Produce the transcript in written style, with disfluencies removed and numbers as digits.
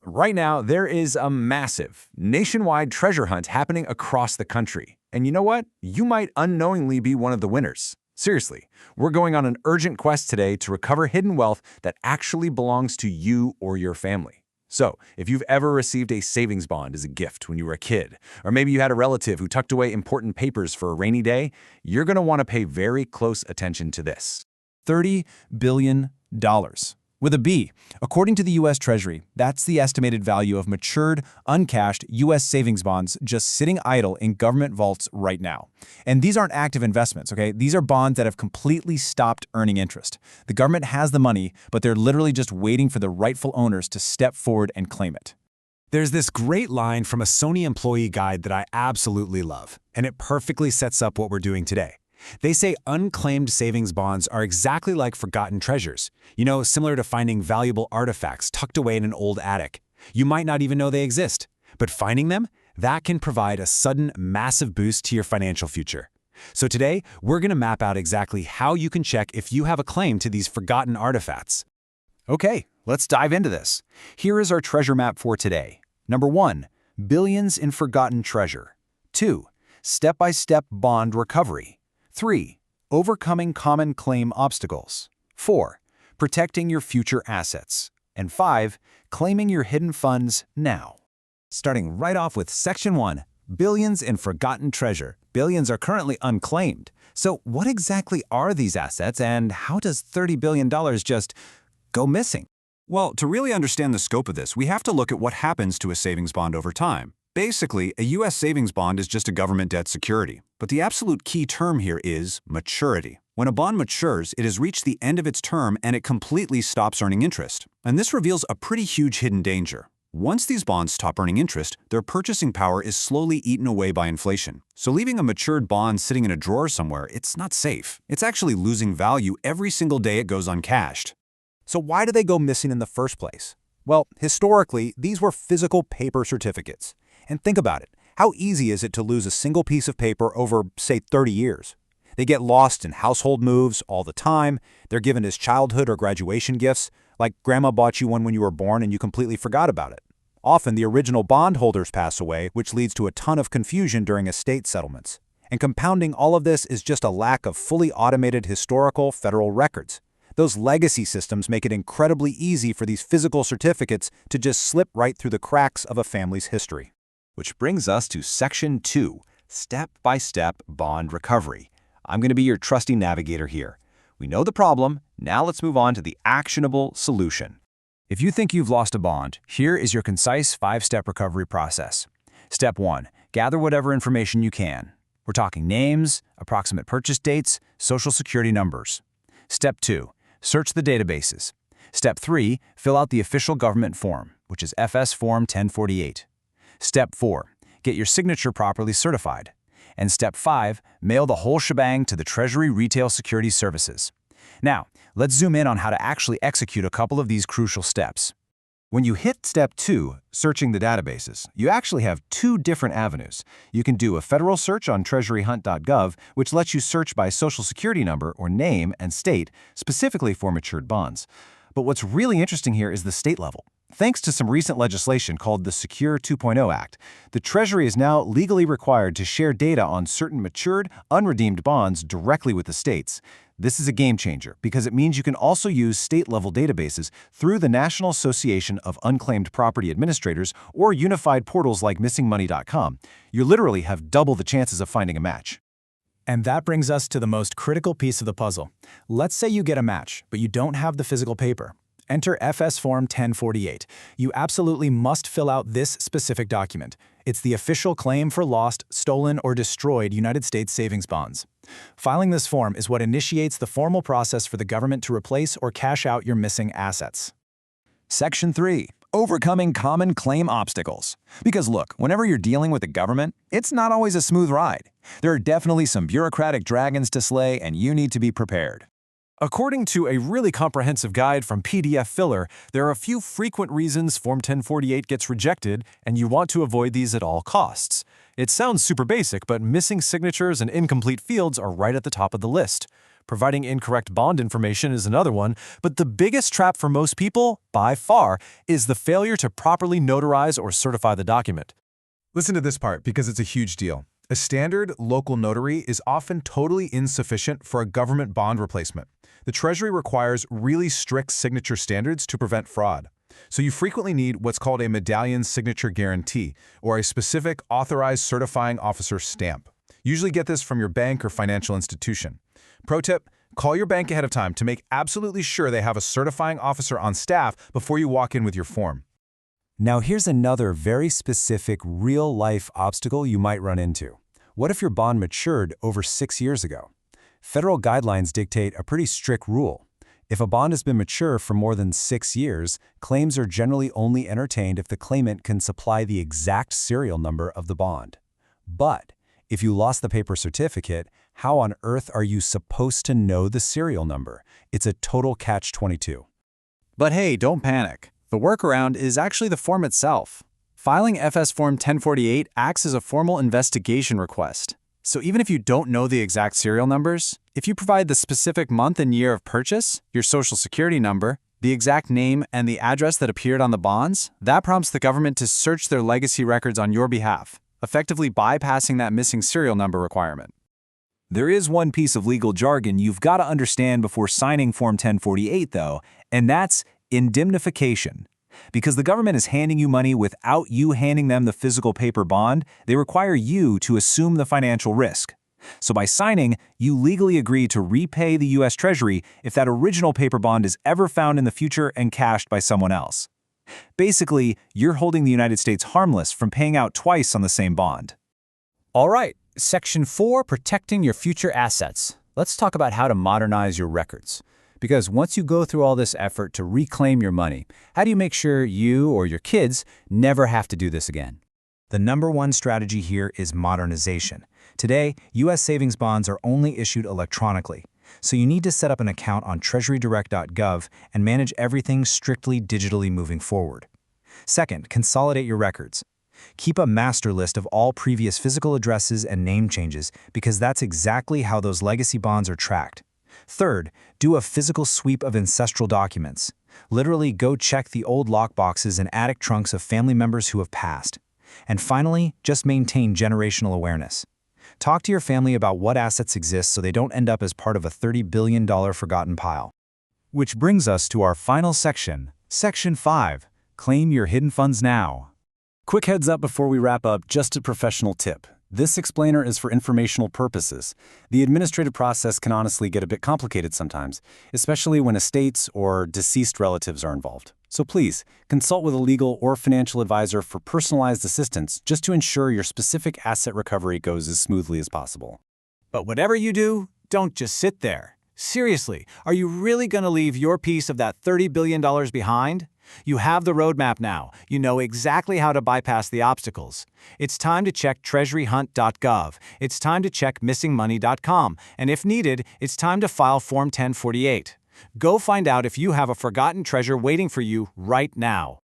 Right now, there is a massive, nationwide treasure hunt happening across the country. And you know what? You might unknowingly be one of the winners. Seriously, we're going on an urgent quest today to recover hidden wealth that actually belongs to you or your family. So, if you've ever received a savings bond as a gift when you were a kid, or maybe you had a relative who tucked away important papers for a rainy day, you're going to want to pay very close attention to this. $30 billion. With a B. According to the U.S. Treasury, that's the estimated value of matured, uncashed U.S. savings bonds just sitting idle in government vaults right now. And these aren't active investments, okay? These are bonds that have completely stopped earning interest. The government has the money, but they're literally just waiting for the rightful owners to step forward and claim it. There's this great line from a Sony employee guide that I absolutely love, and it perfectly sets up what we're doing today. They say unclaimed savings bonds are exactly like forgotten treasures. You know, similar to finding valuable artifacts tucked away in an old attic. You might not even know they exist, but finding them, that can provide a sudden, massive boost to your financial future. So today, we're going to map out exactly how you can check if you have a claim to these forgotten artifacts. Okay, let's dive into this. Here is our treasure map for today. Number 1, billions in forgotten treasure. 2, step-by-step bond recovery. 3, overcoming common claim obstacles. 4, protecting your future assets. And 5, claiming your hidden funds now. Starting right off with Section 1, billions in forgotten treasure. Billions are currently unclaimed. So what exactly are these assets, and how does $30 billion just go missing? Well, to really understand the scope of this, we have to look at what happens to a savings bond over time. Basically, a U.S. savings bond is just a government debt security. But the absolute key term here is maturity. When a bond matures, it has reached the end of its term and it completely stops earning interest. And this reveals a pretty huge hidden danger. Once these bonds stop earning interest, their purchasing power is slowly eaten away by inflation. So leaving a matured bond sitting in a drawer somewhere, it's not safe. It's actually losing value every single day it goes uncashed. So why do they go missing in the first place? Well, historically, these were physical paper certificates. And think about it. How easy is it to lose a single piece of paper over, say, 30 years? They get lost in household moves all the time. They're given as childhood or graduation gifts, like grandma bought you one when you were born and you completely forgot about it. Often, the original bondholders pass away, which leads to a ton of confusion during estate settlements. And compounding all of this is just a lack of fully automated historical federal records. Those legacy systems make it incredibly easy for these physical certificates to just slip right through the cracks of a family's history. Which brings us to Section 2, Step-by-Step Bond Recovery. I'm going to be your trusty navigator here. We know the problem, now let's move on to the actionable solution. If you think you've lost a bond, here is your concise 5-step recovery process. Step 1, gather whatever information you can. We're talking names, approximate purchase dates, social security numbers. Step 2, search the databases. Step 3, fill out the official government form, which is FS Form 1048. Step 4, get your signature properly certified. And Step 5, mail the whole shebang to the Treasury Retail Securities Services. Now, let's zoom in on how to actually execute a couple of these crucial steps. When you hit Step 2, searching the databases, you actually have 2 different avenues. You can do a federal search on treasuryhunt.gov, which lets you search by social security number or name and state, specifically for matured bonds. But what's really interesting here is the state level. Thanks to some recent legislation called the Secure 2.0 Act, the Treasury is now legally required to share data on certain matured, unredeemed bonds directly with the states. This is a game changer because it means you can also use state-level databases through the National Association of Unclaimed Property Administrators or unified portals like missingmoney.com. You literally have double the chances of finding a match. And that brings us to the most critical piece of the puzzle. Let's say you get a match, but you don't have the physical paper. Enter FS Form 1048. You absolutely must fill out this specific document. It's the official claim for lost, stolen, or destroyed United States savings bonds. Filing this form is what initiates the formal process for the government to replace or cash out your missing assets. Section 3, overcoming common claim obstacles. Because look, whenever you're dealing with the government, it's not always a smooth ride. There are definitely some bureaucratic dragons to slay, and you need to be prepared. According to a really comprehensive guide from PDF Filler, there are a few frequent reasons Form 1048 gets rejected, and you want to avoid these at all costs. It sounds super basic, but missing signatures and incomplete fields are right at the top of the list. Providing incorrect bond information is another one, but the biggest trap for most people, by far, is the failure to properly notarize or certify the document. Listen to this part because it's a huge deal. A standard local notary is often totally insufficient for a government bond replacement. The Treasury requires really strict signature standards to prevent fraud. So you frequently need what's called a medallion signature guarantee, or a specific authorized certifying officer stamp. Usually get this from your bank or financial institution. Pro tip, call your bank ahead of time to make absolutely sure they have a certifying officer on staff before you walk in with your form. Now here's another very specific real-life obstacle you might run into. What if your bond matured over 6 years ago? Federal guidelines dictate a pretty strict rule. If a bond has been mature for more than 6 years, claims are generally only entertained if the claimant can supply the exact serial number of the bond. But if you lost the paper certificate, how on earth are you supposed to know the serial number? It's a total catch-22. But hey, don't panic. The workaround is actually the form itself. Filing FS Form 1048 acts as a formal investigation request. So even if you don't know the exact serial numbers, if you provide the specific month and year of purchase, your social security number, the exact name, and the address that appeared on the bonds, that prompts the government to search their legacy records on your behalf, effectively bypassing that missing serial number requirement. There is one piece of legal jargon you've got to understand before signing Form 1048, though, and that's indemnification. Because the government is handing you money without you handing them the physical paper bond, they require you to assume the financial risk. So by signing, you legally agree to repay the U.S. Treasury if that original paper bond is ever found in the future and cashed by someone else. Basically, you're holding the United States harmless from paying out twice on the same bond. All right, Section 4, protecting your future assets. Let's talk about how to modernize your records. Because once you go through all this effort to reclaim your money, how do you make sure you or your kids never have to do this again? The number one strategy here is modernization. Today, U.S. savings bonds are only issued electronically, so you need to set up an account on treasurydirect.gov and manage everything strictly digitally moving forward. Second, consolidate your records. Keep a master list of all previous physical addresses and name changes because that's exactly how those legacy bonds are tracked. Third, do a physical sweep of ancestral documents. Literally go check the old lockboxes and attic trunks of family members who have passed. And finally, just maintain generational awareness. Talk to your family about what assets exist so they don't end up as part of a $30 billion forgotten pile. Which brings us to our final section, Section 5, Claim Your Hidden Funds Now. Quick heads up before we wrap up, just a professional tip. This explainer is for informational purposes. The administrative process can honestly get a bit complicated sometimes, especially when estates or deceased relatives are involved. So please, consult with a legal or financial advisor for personalized assistance just to ensure your specific asset recovery goes as smoothly as possible. But whatever you do, don't just sit there. Seriously, are you really going to leave your piece of that $30 billion behind? You have the roadmap now. You know exactly how to bypass the obstacles. It's time to check treasuryhunt.gov. It's time to check missingmoney.com. And if needed, it's time to file Form 1048. Go find out if you have a forgotten treasure waiting for you right now.